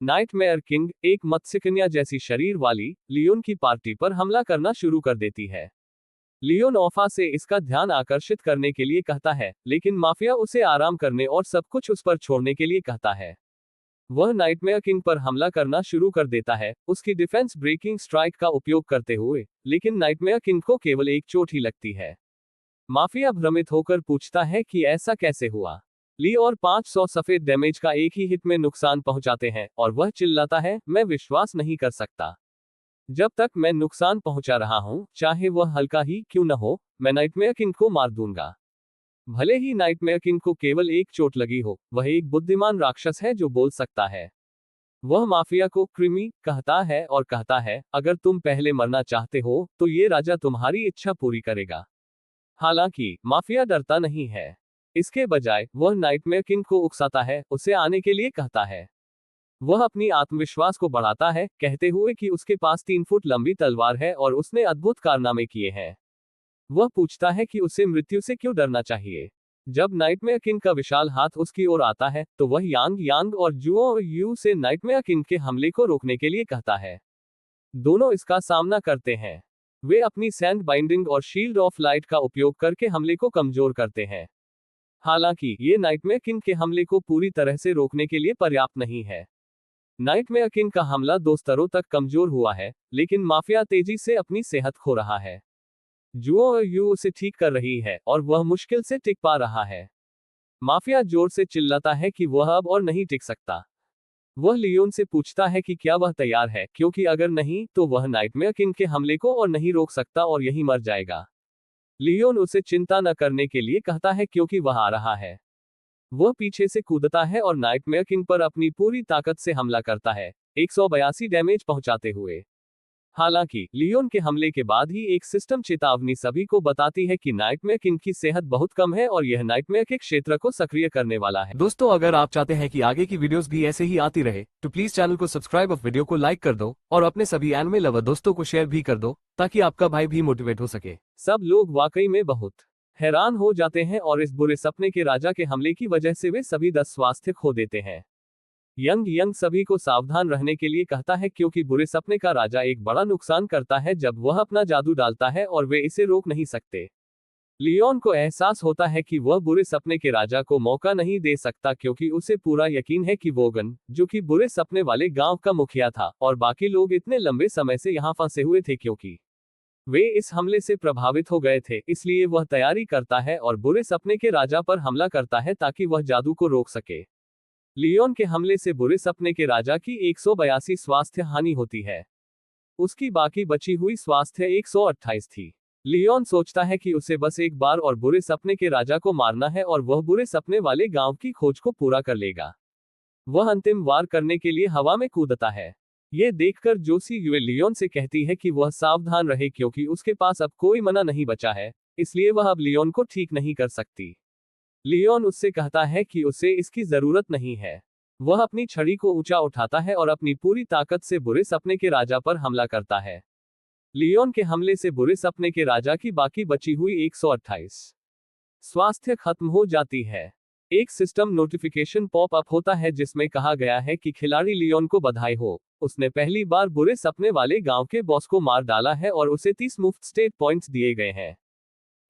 Nightmare king, एक मत्स्यकन्या जैसी शरीर वाली, लियोन की पार्टी पर हमला करना शुरू कर देती है। लियोन ऑफा से इसका ध्यान आकर्षित करने के लिए कहता है, लेकिन माफिया उसे आराम करने और सब कुछ उस पर छोड़ने के लिए कहता है। वह नाइटमेयर किंग पर हमला करना शुरू कर देता है, उसकी डिफेंस ब्रेकिंग स्ट्राइक का उपयोग करते हुए, लेकिन नाइटमेयर किंग को केवल एक चोट ही लगती है। माफिया भ्रमित होकर पूछता है कि ऐसा कैसे हुआ। ली और 500 सफेद डैमेज का एक ही हिट में नुकसान पहुंचाते हैं और वह चिल्लाता है, मैं विश्वास नहीं कर सकता। जब तक मैं नुकसान पहुंचा रहा हूं, चाहे वह हल्का ही क्यों न हो, मैं नाइटमेयर किंग को मार दूंगा। भले ही नाइटमेयर किंग को केवल एक चोट लगी हो, वह एक बुद्धिमान राक्षस है जो बोल सकता है। वह माफिया को कृमि कहता है और कहता है, अगर तुम पहले मरना चाहते हो तो ये राजा तुम्हारी इच्छा पूरी करेगा। हालांकि माफिया डरता नहीं है। इसके बजाय वह नाइटमेयर किंग को उकसाता है, उसे आने के लिए कहता है। वह अपनी आत्मविश्वास को बढ़ाता है, कहते हुए कि उसके पास 3 फुट लंबी तलवार है और उसने अद्भुत कारनामे किए हैं। वह पूछता है कि उसे मृत्यु से क्यों डरना चाहिए। जब नाइटमेयर किंग का विशाल हाथ उसकी ओर आता है, तो वह यांग यांग और जुओ यू से नाइटमेयर किंग के हमले को रोकने के लिए कहता है। दोनों इसका सामना करते हैं। वे अपनी सैंड बाइंडिंग और शील्ड ऑफ लाइट का उपयोग करके हमले को कमजोर करते हैं। हालांकि ये नाइटमेयर किंग के हमले को पूरी तरह से रोकने के लिए पर्याप्त नहीं है। नाइटमेयर किंग का हमला 2 स्तरों तक कमजोर हुआ है, लेकिन माफिया तेजी से अपनी सेहत खो रहा है। जुओ यू उसे ठीक कर रही है और वह मुश्किल से टिक पा रहा है। माफिया जोर से चिल्लाता है कि वह अब और नहीं टिक सकता। वह लियोन से पूछता है कि क्या वह तैयार है, क्योंकि अगर नहीं तो वह नाइटमेयर किंग के हमले को और नहीं रोक सकता और यही मर जाएगा। लियोन उसे चिंता न करने के लिए कहता है क्योंकि वह आ रहा है। वह पीछे से कूदता है और नाइटमेयर किंग पर अपनी पूरी ताकत से हमला करता है, 182 डैमेज पहुंचाते हुए। हालांकि लियोन के हमले के बाद ही एक सिस्टम चेतावनी सभी को बताती है कि नाइटमेयर किंग की सेहत बहुत कम है और यह नाइटमेयर के क्षेत्र को सक्रिय करने वाला है। दोस्तों, अगर आप चाहते हैं कि आगे की वीडियोस भी ऐसे ही आती रहे, तो प्लीज चैनल को सब्सक्राइब और वीडियो को लाइक कर दो और अपने सभी एनिमे लवर दोस्तों को शेयर भी कर दो, ताकि आपका भाई भी मोटिवेट हो सके। सब लोग वाकई में बहुत हैरान हो जाते हैं और इस बुरे सपने के राजा के हमले की वजह से वे सभी 10 स्वास्थ्य खो देते हैं। यंग यंग सभी को सावधान रहने के लिए कहता है, क्योंकि बुरे सपने का राजा एक बड़ा नुकसान करता है जब वह अपना जादू डालता है और वे इसे रोक नहीं सकते। लियोन को एहसास होता है कि वह बुरे सपने के राजा को मौका नहीं दे सकता, क्योंकि उसे पूरा यकीन है कि वोगन, जो कि बुरे सपने वाले गांव का मुखिया था, और बाकी लोग इतने लंबे समय से यहां फंसे हुए थे क्योंकि वे इस हमले से प्रभावित हो गए थे। इसलिए वह तैयारी करता है और बुरे सपने के राजा पर हमला करता है ताकि वह जादू को रोक सके। लियोन के हमले से बुरे सपने के राजा की 182 स्वास्थ्य हानि होती है। उसकी बाकी बची हुई स्वास्थ्य 128 थी। लियोन सोचता है कि उसे बस एक बार और बुरे सपने के राजा को मारना है और वह बुरे सपने वाले गांव की खोज को पूरा कर लेगा। वह अंतिम वार करने के लिए हवा में कूदता है। ये देखकर जोसी युए लियोन से कहती है कि वह सावधान रहे, क्योंकि उसके पास अब कोई मना नहीं बचा है, इसलिए वह अब लियोन को ठीक नहीं कर सकती। लियोन उससे कहता है कि उसे इसकी जरूरत नहीं है। वह अपनी छड़ी को ऊंचा उठाता है और अपनी पूरी ताकत से बुरे सपने के राजा पर हमला करता है। लियोन के हमले से बुरे सपने के राजा की बाकी बची हुई 128 स्वास्थ्य खत्म हो जाती है। एक सिस्टम नोटिफिकेशन पॉप अप होता है जिसमें कहा गया है कि खिलाड़ी लियोन को बधाई हो, उसने पहली बार बुरे सपने वाले गांव के बॉस को मार डाला है और उसे 30 मुफ्त स्टेट पॉइंट्स दिए गए हैं।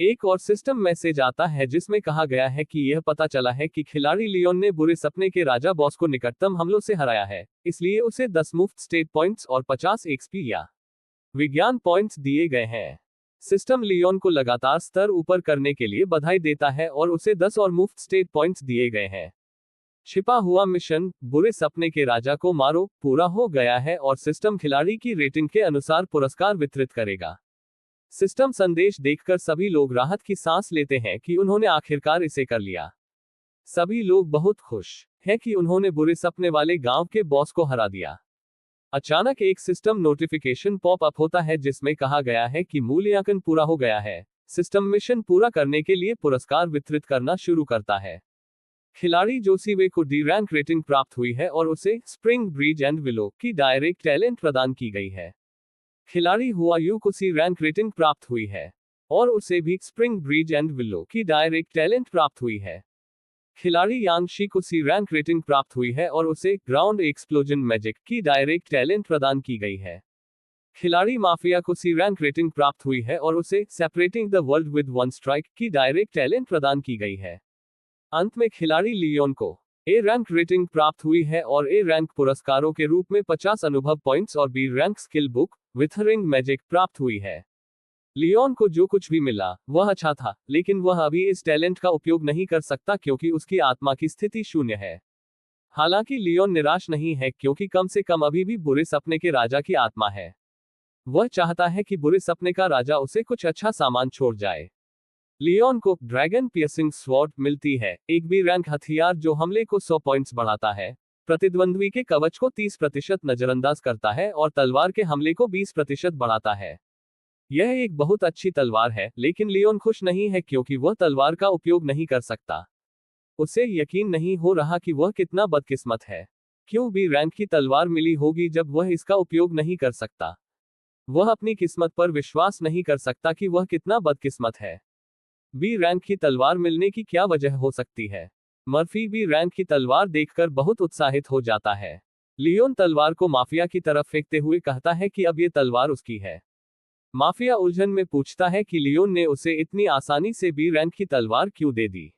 एक और सिस्टम मैसेज आता है जिसमें कहा गया है कि यह पता चला है कि खिलाड़ी लियोन ने बुरे सपने के राजा बॉस को निकटतम हमलों से हराया है, इसलिए उसे 10 मुफ्त स्टेट पॉइंट्स और 50 एक्सपी या विज्ञान पॉइंट्स दिए गए हैं। सिस्टम लियोन को लगातार स्तर ऊपर करने के लिए बधाई देता है और उसे 10 और मुफ्त स्टेट पॉइंट्स दिए गए हैं। छिपा हुआ मिशन बुरे सपने के राजा को मारो पूरा हो गया है और सिस्टम खिलाड़ी की रेटिंग के अनुसार पुरस्कार वितरित करेगा। सिस्टम संदेश देखकर सभी लोग राहत की सांस लेते हैं कि उन्होंने आखिरकार इसे कर लिया। सभी लोग बहुत खुश हैं कि उन्होंने बुरे सपने वाले गांव के बॉस को हरा दिया। अचानक एक सिस्टम नोटिफिकेशन पॉप अप होता है जिसमें कहा गया है कि मूल्यांकन पूरा हो गया है। सिस्टम मिशन पूरा करने के लिए पुरस्कार वितरित करना शुरू करता है। खिलाड़ी जोसीवे को डी रैंक रेटिंग प्राप्त हुई है और उसे स्प्रिंग ब्रिज एंड विलो की डायरेक्ट टैलेंट प्रदान की गई है। खिलाड़ी हुआयू को सी रैंक रेटिंग प्राप्त हुई है और उसे भी स्प्रिंग ब्रिज एंड विलो की डायरेक्ट टैलेंट प्राप्त हुई है। खिलाड़ी यांग शी को सी रैंक रेटिंग प्राप्त हुई है और उसे ग्राउंड एक्सप्लोजन मैजिक की डायरेक्ट टैलेंट प्रदान की गई है। खिलाड़ी माफिया को सी रैंक रेटिंग प्राप्त हुई है और उसे separating the world with one strike की डायरेक्ट टैलेंट प्रदान की गई है। अंत में खिलाड़ी लियोन को ए रैंक रेटिंग प्राप्त हुई है और ए रैंक पुरस्कारों के रूप में 50 अनुभव पॉइंट्स और B rank skill book withering magic प्राप्त हुई है। लियोन को जो कुछ भी मिला वह अच्छा था, लेकिन वह अभी इस टैलेंट का उपयोग नहीं कर सकता क्योंकि उसकी आत्मा की स्थिति शून्य है। हालांकि लियोन निराश नहीं है क्योंकि कम से कम अभी भी बुरे सपने के राजा की आत्मा है। वह चाहता है कि बुरे सपने का राजा उसे कुछ अच्छा सामान छोड़ जाए। लियोन को ड्रैगन पियर्सिंग स्वॉर्ड मिलती है, एक बी रैंक हथियार जो हमले को 100 पॉइंट्स बढ़ाता है, प्रतिद्वंद्वी के कवच को 30% नजरअंदाज करता है और तलवार के हमले को 20% बढ़ाता है। यह एक बहुत अच्छी तलवार है, लेकिन लियोन खुश नहीं है क्योंकि वह तलवार का उपयोग नहीं कर सकता। उसे यकीन नहीं हो रहा कि वह कितना बदकिस्मत है। क्यों बी रैंक की तलवार मिली होगी जब वह इसका उपयोग नहीं कर सकता? वह अपनी किस्मत पर विश्वास नहीं कर सकता कि वह कितना बदकिस्मत है। बी रैंक की तलवार मिलने की क्या वजह हो सकती है? मर्फी बी रैंक की तलवार देखकर बहुत उत्साहित हो जाता है। लियोन तलवार को माफिया की तरफ फेंकते हुए कहता है कि अब ये तलवार उसकी है। माफिया उलझन में पूछता है कि लियोन ने उसे इतनी आसानी से बी रैंक की तलवार क्यों दे दी।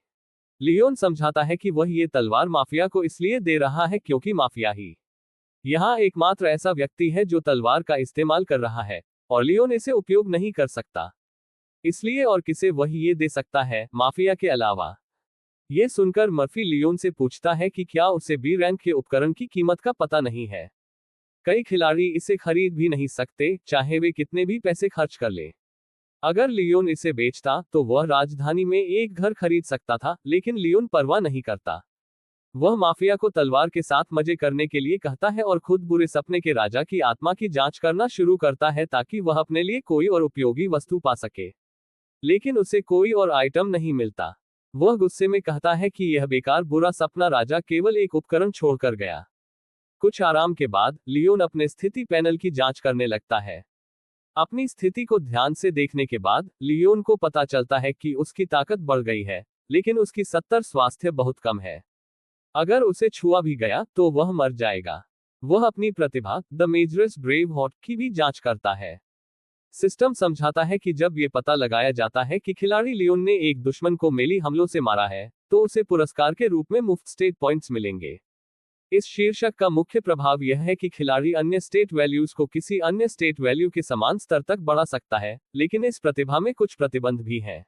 लियोन समझाता है कि वह ये तलवार माफिया को इसलिए दे रहा है क्योंकि माफिया ही यहाँ एकमात्र ऐसा व्यक्ति है जो तलवार का इस्तेमाल कर रहा है और लियोन इसे उपयोग नहीं कर सकता, इसलिए और किसे वह ये दे सकता है माफिया के अलावा। ये सुनकर मर्फी लियोन से पूछता है कि क्या उसे बी रैंक के उपकरण की कीमत का पता नहीं है। कई खिलाड़ी इसे खरीद भी नहीं सकते, चाहे वे कितने भी पैसे खर्च कर ले। अगर लियोन इसे बेचता तो वह राजधानी में एक घर खरीद सकता था, लेकिन लियोन परवाह नहीं करता। वह माफिया को तलवार के साथ मजे करने के लिए कहता है और खुद बुरे सपने के राजा की आत्मा की जांच करना शुरू करता है ताकि वह अपने लिए कोई और उपयोगी वस्तु पा सके। लेकिन उसे कोई और आइटम नहीं मिलता। वह गुस्से में कहता है कि यह बेकार बुरा सपना राजा केवल एक उपकरण छोड़कर गया। कुछ आराम के बाद लियोन अपने स्थिति पैनल की जांच करने लगता है। अपनी स्थिति को ध्यान से देखने के बाद लियोन को पता चलता है कि उसकी ताकत बढ़ गई है, लेकिन उसकी 70 स्वास्थ्य बहुत कम है। अगर उसे छुआ भी गया तो वह मर जाएगा। वह अपनी प्रतिभा द मेजरस ब्रेव हॉट की भी जांच करता है। सिस्टम समझाता है कि जब ये पता लगाया जाता है कि खिलाड़ी लियोन ने एक दुश्मन को मेली हमलों से मारा है, तो उसे पुरस्कार के रूप में मुफ्त स्टेट पॉइंट्स मिलेंगे। इस शीर्षक का मुख्य प्रभाव यह है कि खिलाड़ी अन्य स्टेट वैल्यूज को किसी अन्य स्टेट वैल्यू के समान स्तर तक बढ़ा सकता है, लेकिन इस प्रतिभा में कुछ प्रतिबंध भी हैं।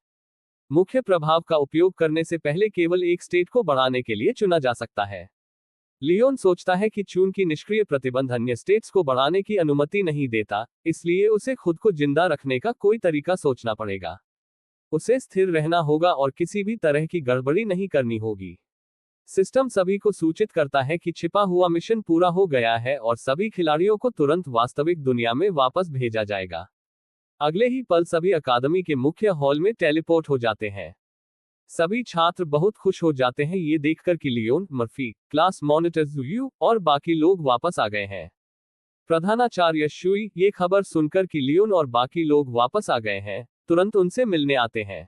मुख्य प्रभाव का उपयोग करने से पहले केवल एक स्टेट को बढ़ाने के लिए चुना जा सकता है। लियोन सोचता है कि चूंकि निष्क्रिय प्रतिबंध अन्य स्टेट्स को बढ़ाने की अनुमति नहीं देता, इसलिए उसे खुद को जिंदा रखने का कोई तरीका सोचना पड़ेगा। उसे स्थिर रहना होगा और किसी भी तरह की गड़बड़ी नहीं करनी होगी। सिस्टम सभी को सूचित करता है कि छिपा हुआ मिशन पूरा हो गया है और सभी खिलाड़ियों को तुरंत वास्तविक दुनिया में वापस भेजा जाएगा। अगले ही पल सभी अकादमी के मुख्य हॉल में टेलीपोर्ट हो जाते हैं। सभी छात्र बहुत खुश हो जाते हैं ये देखकर कि लियोन, मर्फी, क्लास मॉनिटर ज़ुयू और बाकी लोग वापस आ गए हैं। प्रधानाचार्य शुई ये खबर सुनकर कि लियोन और बाकी लोग वापस आ गए हैं, तुरंत उनसे मिलने आते हैं।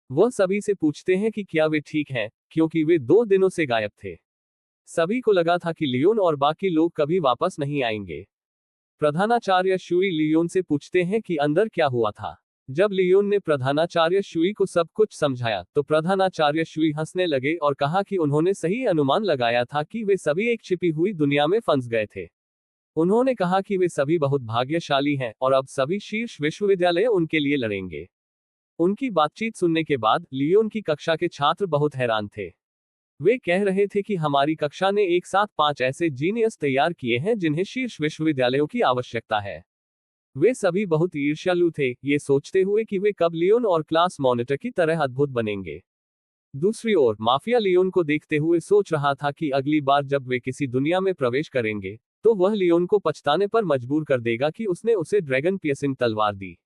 वह सभी से पूछते हैं कि क्या वे ठीक हैं, क्योंकि वे 2 दिनों से गायब थे। सभी को लगा था कि लियोन और बाकी लोग कभी वापस नहीं आएंगे। प्रधानाचार्य शुई लियोन से पूछते हैं कि अंदर क्या हुआ था। जब लियोन ने प्रधानाचार्य शुई को सब कुछ समझाया तो प्रधानाचार्य शुई हंसने लगे और कहा कि उन्होंने सही अनुमान लगाया था कि वे सभी एक छिपी हुई दुनिया में फंस गए थे। उन्होंने कहा कि वे सभी बहुत भाग्यशाली हैं और अब सभी शीर्ष विश्वविद्यालय उनके लिए लड़ेंगे। उनकी बातचीत सुनने के बाद लियोन की कक्षा के छात्र बहुत हैरान थे। वे कह रहे थे कि हमारी कक्षा ने एक साथ 5 ऐसे जीनियस तैयार किए हैं जिन्हें शीर्ष विश्वविद्यालयों की आवश्यकता है। वे सभी बहुत ईर्ष्यालु थे, ये सोचते हुए कि वे कब लियोन और क्लास मॉनिटर की तरह अद्भुत बनेंगे। दूसरी ओर माफिया लियोन को देखते हुए सोच रहा था कि अगली बार जब वे किसी दुनिया में प्रवेश करेंगे तो वह लियोन को पछताने पर मजबूर कर देगा कि उसने उसे ड्रैगन पियर्सिंग तलवार दी।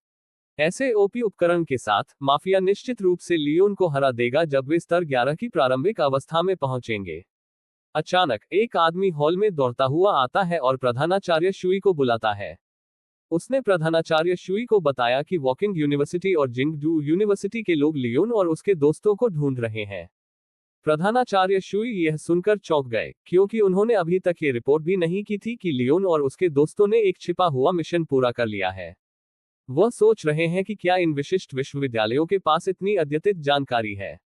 ऐसे ओपी उपकरण के साथ माफिया निश्चित रूप से लियोन को हरा देगा जब वे स्तर 11 की प्रारंभिक अवस्था में पहुंचेंगे। अचानक एक आदमी हॉल में दौड़ता हुआ आता है और प्रधानाचार्य शुई को बुलाता है। उसने प्रधानाचार्य शुई को बताया कि वॉकिंग यूनिवर्सिटी और जिंगडू यूनिवर्सिटी के लोग लियोन और उसके दोस्तों को ढूंढ रहे हैं। प्रधानाचार्य शुई यह सुनकर चौंक गए, क्योंकि उन्होंने अभी तक ये रिपोर्ट भी नहीं की थी कि लियोन और उसके दोस्तों ने एक छिपा हुआ मिशन पूरा कर लिया है। वह सोच रहे हैं कि क्या इन विशिष्ट विश्वविद्यालयों के पास इतनी अद्यतित जानकारी है।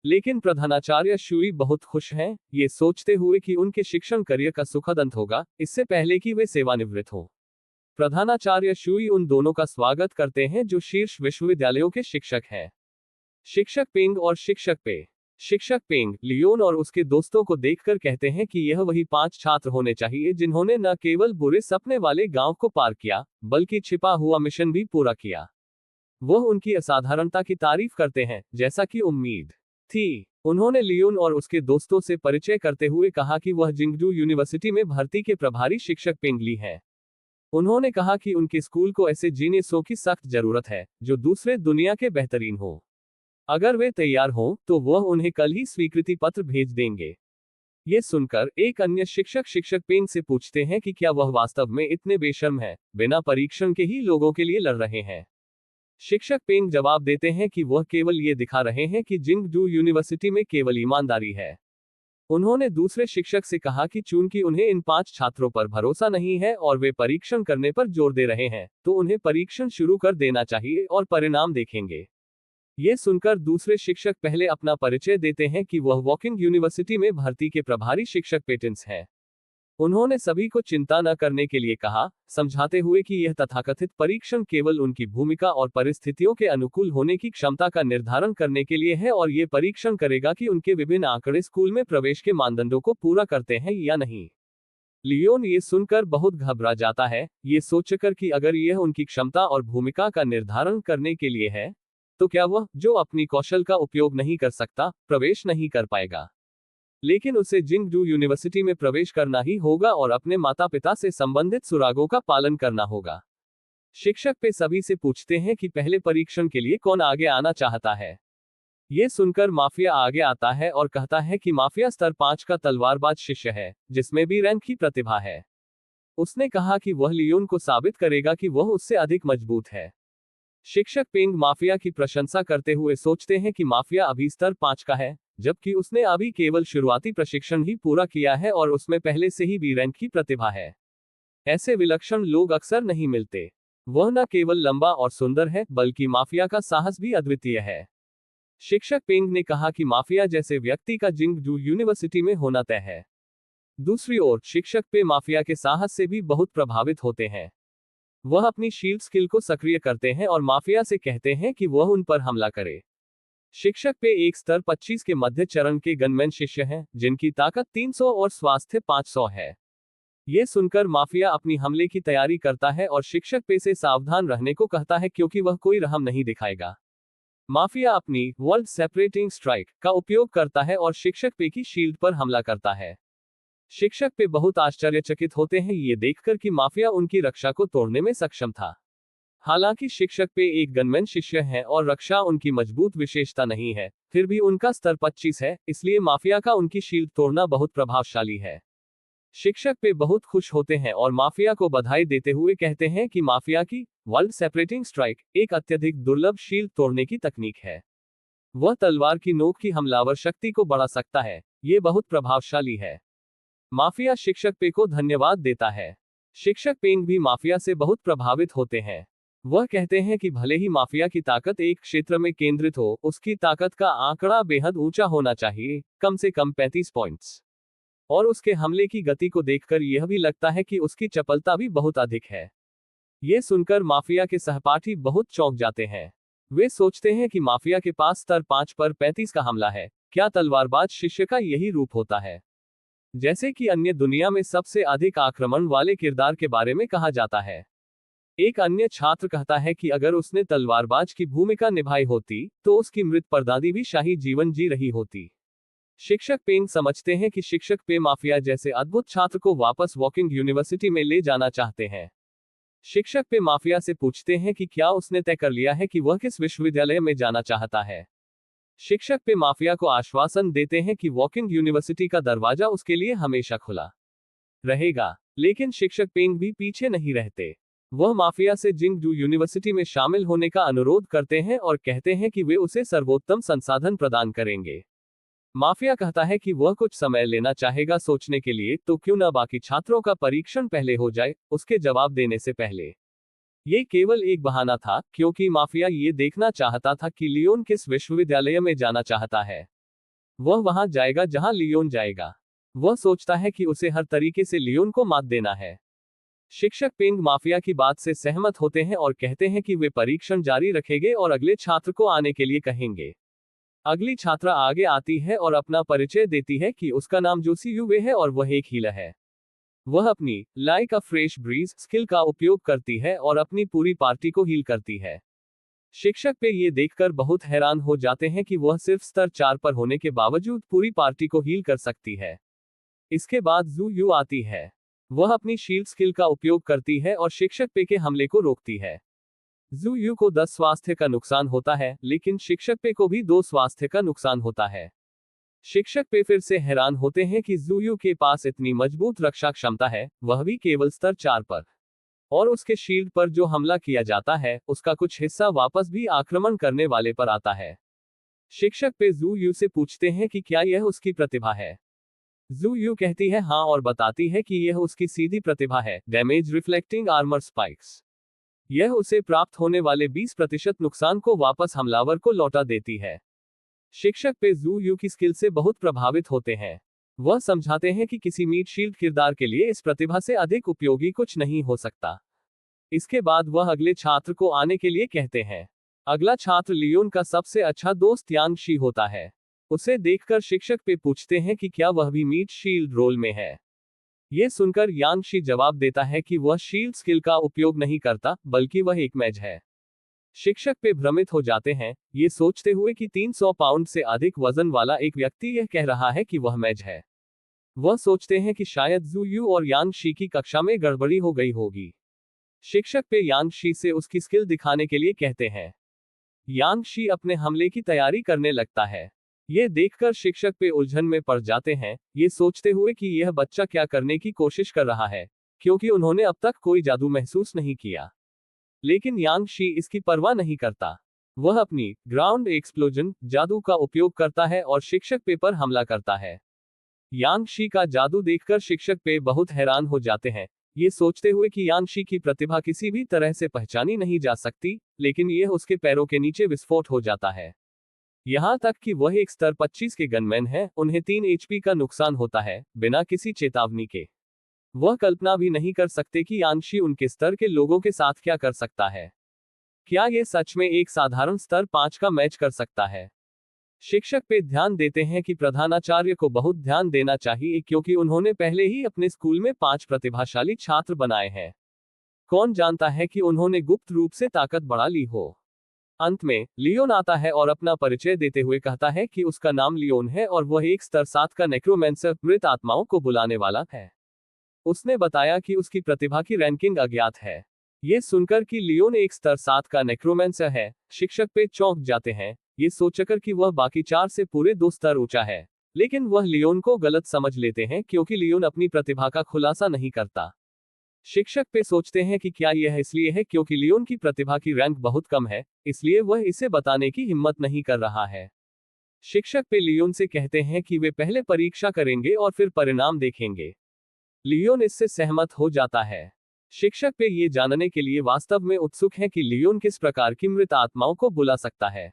लेकिन प्रधानाचार्य शुई बहुत खुश हैं, ये सोचते हुए कि उनके शिक्षण करियर का सुखद अंत होगा, इससे पहले कि वे सेवानिवृत्त हों। प्रधानाचार्य शुई उन दोनों का स्वागत करते हैं जो शीर्ष विश्वविद्यालयों के शिक्षक हैं। शिक्षक पेंग और शिक्षक पे। शिक्षक पेंग लियोन और उसके दोस्तों को देखकर कहते हैं कि यह वही 5 छात्र होने चाहिए जिन्होंने न केवल बुरे सपने वाले गांव को पार किया, बल्कि छिपा हुआ मिशन भी पूरा किया। वह उनकी असाधारणता की तारीफ करते हैं, जैसा कि उम्मीद थी। उन्होंने लियोन और उसके दोस्तों से परिचय करते हुए कहा कि वह जिंगजू यूनिवर्सिटी में भर्ती के प्रभारी शिक्षक पेंग ली हैं। उन्होंने कहा कि उनके स्कूल को ऐसे जीनियसों की सख्त जरूरत है, जो दूसरे दुनिया के बेहतरीन हो। अगर वे तैयार हों, तो वह उन्हें कल ही स्वीकृति पत्र भेज देंगे। ये सुनकर एक अन्य शिक्षक शिक्षक पेंग से पूछते हैं कि क्या वह वास्तव में इतने बेशर्म है, बिना परीक्षण के ही लोगों के लिए लड़ रहे हैं। शिक्षक पेंग जवाब देते हैं कि वह केवल ये दिखा रहे हैं कि जिंगजू यूनिवर्सिटी में केवल ईमानदारी है। उन्होंने दूसरे शिक्षक से कहा कि चूंकि उन्हें इन 5 छात्रों पर भरोसा नहीं है और वे परीक्षण करने पर जोर दे रहे हैं, तो उन्हें परीक्षण शुरू कर देना चाहिए और परिणाम देखेंगे। ये सुनकर दूसरे शिक्षक पहले अपना परिचय देते हैं कि वह वॉकिंग यूनिवर्सिटी में भर्ती के प्रभारी शिक्षक पेटेंस हैं। उन्होंने सभी को चिंता न करने के लिए कहा, समझाते हुए कि यह तथाकथित परीक्षण केवल उनकी भूमिका और परिस्थितियों के अनुकूल होने की क्षमता का निर्धारण करने के लिए है और ये परीक्षण करेगा कि उनके विभिन्न आंकड़े स्कूल में प्रवेश के मानदंडों को पूरा करते हैं या नहीं। लियोन ये सुनकर बहुत घबरा जाता है, ये सोचकर कि अगर यह उनकी क्षमता और भूमिका का निर्धारण करने के लिए है, तो क्या वह, जो अपनी कौशल का उपयोग नहीं कर सकता, प्रवेश नहीं कर पाएगा। लेकिन उसे जिंगजू यूनिवर्सिटी में प्रवेश करना ही होगा और अपने माता पिता से संबंधित सुरागों का पालन करना होगा। शिक्षक पे सभी से पूछते हैं कि पहले परीक्षण के लिए कौन आगे आना चाहता है। ये सुनकर माफिया आगे आता है और कहता है कि माफिया स्तर 5 का तलवारबाज शिष्य है, जिसमें भी रैंक की प्रतिभा है। उसने कहा कि वह लियोन को साबित करेगा कि वह उससे अधिक मजबूत है। शिक्षक पेंग माफिया की प्रशंसा करते हुए सोचते हैं कि माफिया अभी स्तर 5 का है, जबकि उसने अभी केवल शुरुआती प्रशिक्षण ही पूरा किया है और उसमें पहले से ही बी रैंक की प्रतिभा है। ऐसे विलक्षण लोग अक्सर नहीं मिलते। वह न केवल लंबा और सुंदर है, बल्कि माफिया का साहस भी अद्वितीय है। शिक्षक पेंग ने कहा कि माफिया जैसे व्यक्ति का जिंगजू यूनिवर्सिटी में होना तय है। दूसरी ओर शिक्षक पे माफिया के साहस से भी बहुत प्रभावित होते हैं। वह अपनी शील्ड स्किल को सक्रिय करते हैं और माफिया से कहते हैं कि वह उन पर हमला करे। शिक्षक पे एक स्तर 25 के मध्य चरण के गनमैन शिष्य हैं, जिनकी ताकत 300 और स्वास्थ्य 500 है। ये सुनकर माफिया अपनी हमले की तैयारी करता है और शिक्षक पे से सावधान रहने को कहता है, क्योंकि वह कोई रहम नहीं दिखाएगा। माफिया अपनी वर्ल्ड सेपरेटिंग स्ट्राइक का उपयोग करता है और शिक्षक पे की शील्ड पर हमला करता है। शिक्षक पे बहुत आश्चर्यचकित होते हैं ये देखकर कि माफिया उनकी रक्षा को तोड़ने में सक्षम था। हालांकि शिक्षक पे एक गनमैन शिष्य है और रक्षा उनकी मजबूत विशेषता नहीं है, फिर भी उनका स्तर 25 है, इसलिए माफिया का उनकी शील्ड तोड़ना बहुत प्रभावशाली है। शिक्षक पे बहुत खुश होते हैं और माफिया को बधाई देते हुए कहते हैं कि माफिया की वर्ल्ड सेपरेटिंग स्ट्राइक एक अत्यधिक दुर्लभ शील्ड तोड़ने की तकनीक है। वह तलवार की नोक की हमलावर शक्ति को बढ़ा सकता है, ये बहुत प्रभावशाली है। माफिया शिक्षक पे को धन्यवाद देता है। शिक्षक पेंग भी माफिया से बहुत प्रभावित होते हैं। वह कहते हैं कि भले ही माफिया की ताकत एक क्षेत्र में केंद्रित हो, उसकी ताकत का आंकड़ा बेहद ऊंचा होना चाहिए, कम से कम 35 पॉइंट्स। और उसके हमले की गति को देखकर यह भी लगता है कि उसकी चपलता भी बहुत अधिक है। ये सुनकर माफिया के सहपाठी बहुत चौंक जाते हैं। वे सोचते हैं कि माफिया के पास स्तर 5 पर 35 का हमला है, क्या तलवारबाज शिष्य का यही रूप होता है? जैसे कि अन्य दुनिया में सबसे अधिक आक्रमण वाले किरदार के बारे में कहा जाता है। एक अन्य छात्र कहता है कि अगर उसने तलवारबाज की भूमिका निभाई होती, तो उसकी मृत परदादी भी शाही जीवन जी रही होती। शिक्षक पेंग समझते हैं कि शिक्षक पे माफिया जैसे अद्भुत छात्र को वापस वॉकिंग यूनिवर्सिटी में ले जाना चाहते हैं। शिक्षक पे माफिया से पूछते हैं कि क्या उसने तय कर लिया है कि वह किस विश्वविद्यालय में जाना चाहता है। शिक्षक पे माफिया को आश्वासन देते हैं कि वॉकिंग यूनिवर्सिटी का दरवाजा उसके लिए हमेशा खुला रहेगा। लेकिन शिक्षक पेंग भी पीछे नहीं रहते। वह माफिया से जिंगजू यूनिवर्सिटी में शामिल होने का अनुरोध करते हैं और कहते हैं कि वे उसे सर्वोत्तम संसाधन प्रदान करेंगे। माफिया कहता है कि वह कुछ समय लेना चाहेगा सोचने के लिए, तो क्यों न बाकी छात्रों का परीक्षण पहले हो जाए उसके जवाब देने से पहले। ये केवल एक बहाना था, क्योंकि माफिया ये देखना चाहता था कि लियोन किस विश्वविद्यालय में जाना चाहता है। वह वहां जाएगा जहां लियोन जाएगा। वह सोचता है कि उसे हर तरीके से लियोन को मात देना है। शिक्षक पेंग माफिया की बात से सहमत होते हैं और कहते हैं कि वे परीक्षण जारी रखेंगे और अगले छात्र को आने के लिए कहेंगे। अगली छात्रा आगे आती है और अपना परिचय देती है कि उसका नाम जोसी युवे है और वह एक हीलर है। वह अपनी like a fresh breeze skill का उपयोग करती है और अपनी पूरी पार्टी को हील करती है। शिक्षक पे ये देखकर बहुत हैरान हो जाते हैं कि वह सिर्फ स्तर 4 पर होने के बावजूद पूरी पार्टी को हील कर सकती है। इसके बाद जू यू आती है। वह अपनी शील्ड स्किल का उपयोग करती है और शिक्षक पे के हमले को रोकती है। जू यू को 10 स्वास्थ्य का नुकसान होता है, लेकिन शिक्षक पे को भी 2 स्वास्थ्य का नुकसान होता है। शिक्षक पे फिर से हैरान होते हैं कि जू यू के पास इतनी मजबूत रक्षा क्षमता है, वह भी केवल स्तर 4 पर। और उसके शील्ड पर जो हमला किया जाता है उसका कुछ हिस्सा वापस भी आक्रमण करने वाले पर आता है। शिक्षक पे जू यू से पूछते हैं कि क्या यह उसकी प्रतिभा है। जू यू कहती है हाँ और बताती है कि यह उसकी सीधी प्रतिभा है, डैमेज रिफ्लेक्टिंग आर्मर स्पाइक्स। यह उसे प्राप्त होने वाले 20% नुकसान को वापस हमलावर को लौटा देती है। शिक्षक पे जू यू की स्किल से बहुत प्रभावित होते हैं। वह समझाते हैं कि किसी मीट शील्ड किरदार के लिए इस प्रतिभा से अधिक उपयोगी कुछ नहीं हो सकता। इसके बाद वह अगले छात्र को आने के लिए कहते हैं। अगला छात्र लियोन का सबसे अच्छा दोस्त यांग शी होता है। उसे देखकर शिक्षक पे पूछते हैं कि क्या वह भी मीट शील्ड रोल में है। यह सुनकर यांग शी जवाब देता है कि वह शील्ड स्किल का उपयोग नहीं करता, बल्कि वह एक मैज है। शिक्षक पे भ्रमित हो जाते हैं, ये सोचते हुए कि 300 पाउंड से अधिक वजन वाला एक व्यक्ति यह कह रहा है कि वह मैज है। वह सोचते हैं कि शायद जू यू और यांग शी की कक्षा में गड़बड़ी हो गई होगी। शिक्षक पे यांग शी से उसकी स्किल दिखाने के लिए कहते हैं। यांग शी अपने हमले की तैयारी करने लगता है। यह देखकर शिक्षक पे उलझन में पड़ जाते हैं, ये सोचते हुए कि यह बच्चा क्या करने की कोशिश कर रहा है, क्योंकि उन्होंने अब तक कोई जादू महसूस नहीं किया। लेकिन यांग शी इसकी परवाह नहीं करता। वह अपनी ग्राउंड एक्सप्लोजन जादू का उपयोग करता है और शिक्षक पे पर हमला करता है। यांग शी का जादू देखकर शिक्षक पे बहुत हैरान हो जाते हैं, ये सोचते हुए कि यांग शी की प्रतिभा किसी भी तरह से पहचानी नहीं जा सकती, लेकिन यह उसके पैरों के नीचे विस्फोट हो जाता है। यहां तक कि वह एक स्तर 25 के गनमैन है, उन्हें 3 एचपी का नुकसान होता है, बिना किसी चेतावनी के। वह कल्पना भी नहीं कर सकते कि यांग शी उनके स्तर के लोगों के साथ क्या कर सकता है। क्या यह सच में एक साधारण स्तर 5 का मैच कर सकता है? शिक्षक पे ध्यान देते हैं कि प्रधानाचार्य को बहुत ध्यान देना चाहिए, क्योंकि उन्होंने पहले ही अपने स्कूल में 5 प्रतिभाशाली छात्र बनाए हैं। कौन जानता है कि उन्होंने गुप्त रूप से ताकत बढ़ा ली हो। अंत में लियोन आता है और अपना परिचय देते हुए कहता है कि उसका नाम लियोन है और वह एक स्तर 7 का नेक्रोमेंसर मृत आत्माओं को बुलाने वाला है। उसने बताया कि उसकी प्रतिभा की रैंकिंग अज्ञात है। ये सुनकर कि लियोन एक स्तर 7 का नेक्रोमेंसर है, शिक्षक पे चौंक जाते हैं, ये सोचकर कि वह बाकी 4 से पूरे 2 स्तर ऊंचा है। लेकिन वह लियोन को गलत समझ लेते हैं, क्योंकि लियोन अपनी प्रतिभा का खुलासा नहीं करता। शिक्षक पे सोचते हैं कि क्या यह इसलिए है क्योंकि लियोन की प्रतिभा की रैंक बहुत कम है, इसलिए वह इसे बताने की हिम्मत नहीं कर रहा है। शिक्षक पे लियोन से कहते हैं कि वे पहले परीक्षा करेंगे और फिर परिणाम देखेंगे। लियोन इससे सहमत हो जाता है। शिक्षक पे ये जानने के लिए वास्तव में उत्सुक है कि लियोन किस प्रकार की मृत आत्माओं को बुला सकता है।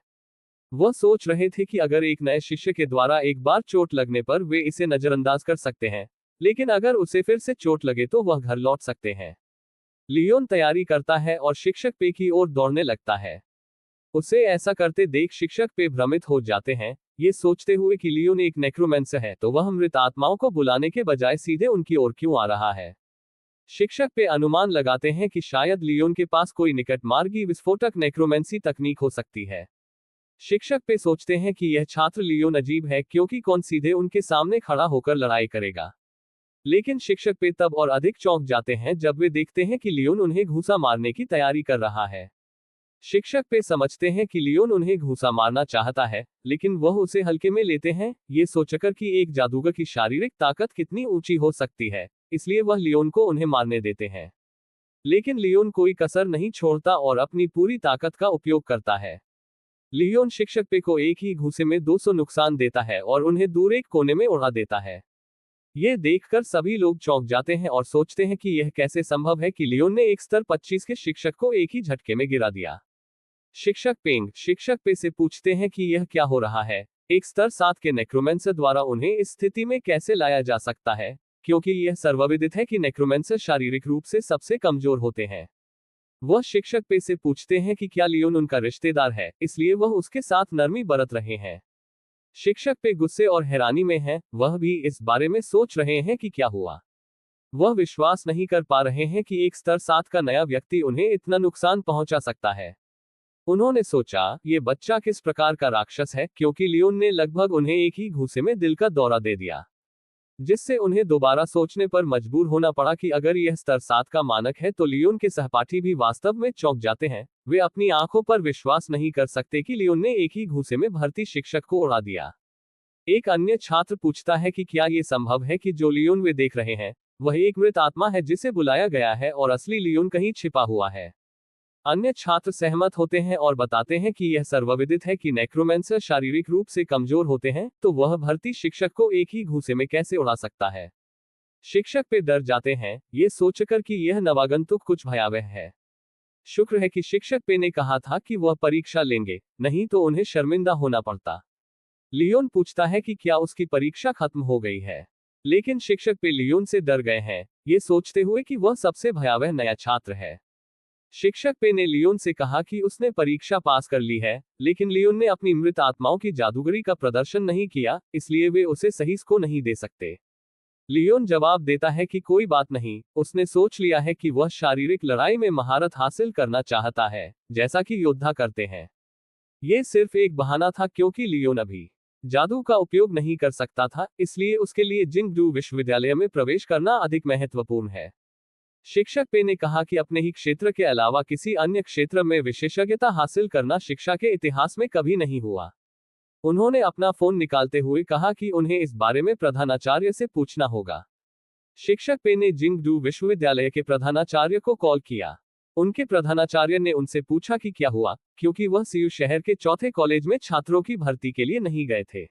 वह सोच रहे थे कि अगर एक नए शिष्य के द्वारा एक बार चोट लगने पर वे इसे नजरअंदाज कर सकते हैं, लेकिन अगर उसे फिर से चोट लगे तो वह घर लौट सकते हैं। लियोन तैयारी करता है और शिक्षक पे की ओर दौड़ने लगता है। उसे ऐसा करते देख शिक्षक पे भ्रमित हो जाते हैं, ये सोचते हुए कि लियोन एक नेक्रोमेंसर है, तो वह मृत आत्माओं को बुलाने के बजाय सीधे उनकी ओर क्यों आ रहा है। शिक्षक पे अनुमान लगाते हैं कि शायद लियोन के पास कोई निकट मार्गी विस्फोटक नेक्रोमेंसी तकनीक हो सकती है। शिक्षक पे सोचते हैं कि यह छात्र लियोन अजीब है, क्योंकि कौन सीधे उनके सामने खड़ा होकर लड़ाई करेगा। लेकिन शिक्षक पे तब और अधिक चौंक जाते हैं जब वे देखते हैं कि लियोन उन्हें घूसा मारने की तैयारी कर रहा है। शिक्षक पे समझते हैं कि लियोन उन्हें घूसा मारना चाहता है, लेकिन वह उसे हल्के में लेते हैं, ये सोचकर कि एक जादूगर की शारीरिक ताकत कितनी ऊंची हो सकती है, इसलिए वह लियोन को उन्हें मारने देते हैं। लेकिन लियोन कोई कसर नहीं छोड़ता और अपनी पूरी ताकत का उपयोग करता है। लियोन शिक्षक पे को एक ही घूंसे में 200 नुकसान देता है और उन्हें दूर एक कोने में उड़ा देता है। ये देखकर सभी लोग चौंक जाते हैं और सोचते हैं कि यह कैसे संभव है कि लियोन ने एक स्तर 25 के शिक्षक को एक ही झटके में गिरा दिया। शिक्षक पे से पूछते हैं कि यह क्या हो रहा है। एक स्तर 7 के नेक्रोमेंसर द्वारा उन्हें इस स्थिति में कैसे लाया जा सकता है, क्योंकि यह सर्वविदित है कि नेक्रोमेंसर शारीरिक रूप से सबसे कमजोर होते हैं। वह शिक्षक पे से पूछते हैं कि क्या लियोन उनका रिश्तेदार है, इसलिए वह उसके साथ नरमी बरत रहे हैं। शिक्षक पे गुस्से और हैरानी में हैं, वह भी इस बारे में सोच रहे हैं कि क्या हुआ। वह विश्वास नहीं कर पा रहे हैं कि एक स्तर 7 का नया व्यक्ति उन्हें इतना नुकसान पहुंचा सकता है। उन्होंने सोचा, ये बच्चा किस प्रकार का राक्षस है, क्योंकि लियोन ने लगभग उन्हें एक ही घूंसे में दिल का दौरा दे दिया, जिससे उन्हें दोबारा सोचने पर मजबूर होना पड़ा कि अगर यह स्तर 7 का मानक है तो लियोन के सहपाठी भी वास्तव में चौंक जाते हैं। वे अपनी आंखों पर विश्वास नहीं कर सकते कि लियोन ने एक ही घूंसे में भर्ती शिक्षक को उड़ा दिया। एक अन्य छात्र पूछता है कि क्या ये संभव है कि जो लियोन वे देख रहे हैं वह एक मृत आत्मा है जिसे बुलाया गया है और असली लियोन कहीं छिपा हुआ है। अन्य छात्र सहमत होते हैं और बताते हैं कि यह सर्वविदित है कि नेक्रोमेंसर शारीरिक रूप से कमजोर होते हैं, तो वह भर्ती शिक्षक को एक ही घूंसे में कैसे उड़ा सकता है। शिक्षक पे डर जाते हैं, ये सोचकर कि यह नवागंतुक कुछ भयावह है। शुक्र है कि शिक्षक पे ने कहा था कि वह परीक्षा लेंगे, नहीं तो उन्हें शर्मिंदा होना पड़ता। लियोन पूछता है कि क्या उसकी परीक्षा खत्म हो गई है, लेकिन शिक्षक पे लियोन से डर गए हैं, ये सोचते हुए कि वह सबसे भयावह नया छात्र है। शिक्षक पे ने लियोन से कहा कि उसने परीक्षा पास कर ली है, लेकिन लियोन ने अपनी मृत आत्माओं की जादूगरी का प्रदर्शन नहीं किया, इसलिए वे उसे सही स्कोर नहीं दे सकते। लियोन जवाब देता है कि कोई बात नहीं, उसने सोच लिया है कि वह शारीरिक लड़ाई में महारत हासिल करना चाहता है, जैसा कि योद्धा करते हैं। ये सिर्फ एक बहाना था क्योंकि लियोन अभी जादू का उपयोग नहीं कर सकता था, इसलिए उसके लिए जिंगडू विश्वविद्यालय में प्रवेश करना अधिक महत्वपूर्ण है। शिक्षक पे ने कहा कि अपने ही क्षेत्र के अलावा किसी अन्य क्षेत्र में विशेषज्ञता हासिल करना शिक्षा के इतिहास में कभी नहीं हुआ। उन्होंने अपना फोन निकालते हुए कहा कि उन्हें इस बारे में प्रधानाचार्य से पूछना होगा। शिक्षक पे ने जिंगडू विश्वविद्यालय के प्रधानाचार्य को कॉल किया। उनके प्रधानाचार्य ने उनसे पूछा कि क्या हुआ, क्योंकि वह सीयू शहर के चौथे कॉलेज में छात्रों की भर्ती के लिए नहीं गए थे।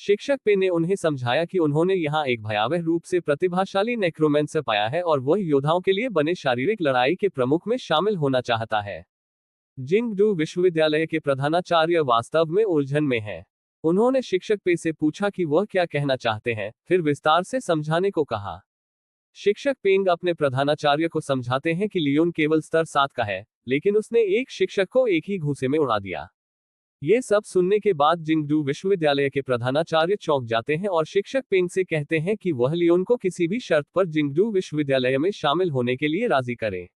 शिक्षक पे ने उन्हें समझाया कि उन्होंने यहाँ एक भयावह रूप से प्रतिभाशाली नेक्रोमेंसर पाया है और वह योद्धाओं के लिए बने शारीरिक लड़ाई के प्रमुख में शामिल होना चाहता है। जिंगडू विश्वविद्यालय के प्रधानाचार्य वास्तव में उलझन में हैं। उन्होंने शिक्षक पे से पूछा कि वह क्या कहना चाहते हैं, फिर विस्तार से समझाने को कहा। शिक्षक पेंग अपने प्रधानाचार्य को समझाते हैं कि लियोन केवल स्तर 7 का है, लेकिन उसने एक शिक्षक को एक ही घूंसे में उड़ा दिया। ये सब सुनने के बाद जिंगडू विश्वविद्यालय के प्रधानाचार्य चौंक जाते हैं और शिक्षक पेंग से कहते हैं कि वह लियोन को किसी भी शर्त पर जिंगडू विश्वविद्यालय में शामिल होने के लिए राजी करें।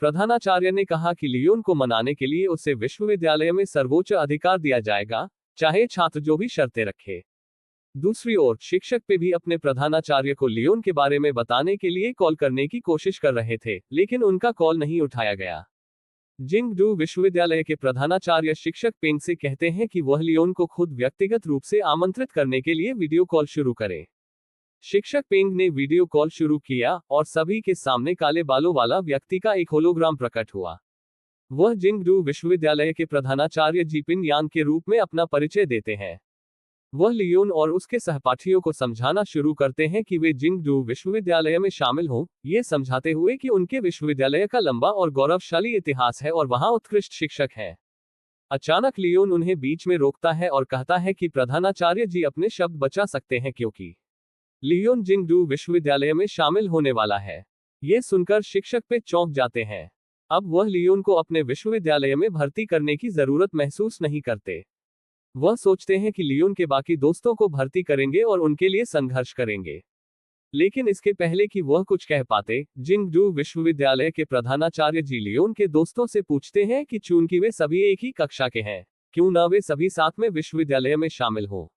प्रधानाचार्य ने कहा कि लियोन को मनाने के लिए उसे विश्वविद्यालय में सर्वोच्च अधिकार दिया जाएगा, चाहे छात्र जो भी शर्तें रखे। दूसरी ओर शिक्षक पे भी अपने प्रधानाचार्य को लियोन के बारे में बताने के लिए कॉल करने की कोशिश कर रहे थे, लेकिन उनका कॉल नहीं उठाया गया। जिंगडू विश्वविद्यालय के प्रधानाचार्य शिक्षक पेंग से कहते हैं कि वह लियोन को खुद व्यक्तिगत रूप से आमंत्रित करने के लिए वीडियो कॉल शुरू करें। शिक्षक पेंग ने वीडियो कॉल शुरू किया और सभी के सामने काले बालों वाला व्यक्ति का एक होलोग्राम प्रकट हुआ। वह जिंगडू विश्वविद्यालय के प्रधानाचार्य जीपिन यांग के रूप में अपना परिचय देते हैं। वह लियोन और उसके सहपाठियों को समझाना शुरू करते हैं कि वे जिंगडू विश्वविद्यालय में शामिल हों, ये समझाते हुए कि उनके विश्वविद्यालय का लंबा और गौरवशाली इतिहास है और वहां उत्कृष्ट शिक्षक हैं। अचानक लियोन उन्हें बीच में रोकता है और कहता है कि प्रधानाचार्य जी अपने शब्द बचा सकते हैं क्योंकि लियोन जिंगडू विश्वविद्यालय में शामिल होने वाला है। ये सुनकर शिक्षक पे चौंक जाते हैं। अब वह लियोन को अपने विश्वविद्यालय में भर्ती करने की जरूरत महसूस नहीं करते। वह सोचते हैं कि लियोन के बाकी दोस्तों को भर्ती करेंगे और उनके लिए संघर्ष करेंगे। लेकिन इसके पहले कि वह कुछ कह पाते, जिंगडू विश्वविद्यालय के प्रधानाचार्य जी लियोन के दोस्तों से पूछते हैं कि चूंकि वे सभी एक ही कक्षा के हैं, क्यों न वे सभी साथ में विश्वविद्यालय में शामिल हो।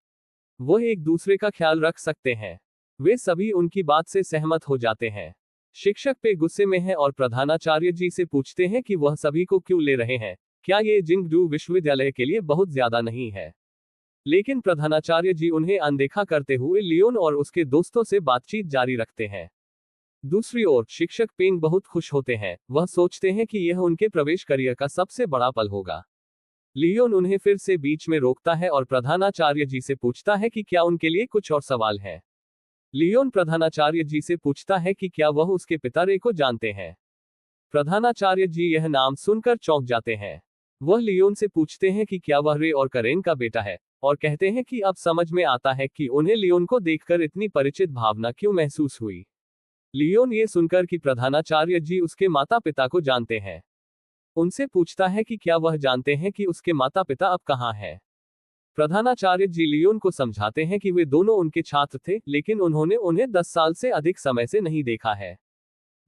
वह एक दूसरे का ख्याल रख सकते हैं। वे सभी उनकी बात से सहमत हो जाते हैं। शिक्षक पे गुस्से में है और प्रधानाचार्य जी से पूछते हैं कि वह सभी को क्यों ले रहे हैं, क्या ये जिंगडू विश्वविद्यालय के लिए बहुत ज्यादा नहीं है। लेकिन प्रधानाचार्य जी उन्हें अनदेखा करते हुए लियोन और उसके दोस्तों से बातचीत जारी रखते हैं। दूसरी ओर शिक्षक पेंग बहुत खुश होते हैं। वह सोचते हैं कि यह उनके प्रवेश करियर का सबसे बड़ा पल होगा। लियोन उन्हें फिर से बीच में रोकता है और प्रधानाचार्य जी से पूछता है कि क्या उनके लिए कुछ और सवाल है। लियोन प्रधानाचार्य जी से पूछता है कि क्या वह उसके पिता रे को जानते हैं। प्रधानाचार्य जी यह नाम सुनकर चौंक जाते हैं। वह लियोन से पूछते हैं कि क्या वह रे और करेन का बेटा है, और कहते हैं कि अब समझ में आता है कि उन्हें लियोन को देखकर इतनी परिचित भावना क्यों महसूस हुई। लियोन ये सुनकर कि प्रधानाचार्य जी उसके माता पिता को जानते हैं, उनसे पूछता है कि क्या वह जानते हैं कि उसके माता पिता अब कहाँ हैं। प्रधानाचार्य जी लियोन को समझाते हैं कि वे दोनों उनके छात्र थे, लेकिन उन्होंने उन्हें 10 साल से अधिक समय से नहीं देखा है।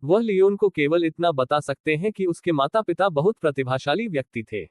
वह लियोन को केवल इतना बता सकते हैं कि उसके माता पिता बहुत प्रतिभाशाली व्यक्ति थे।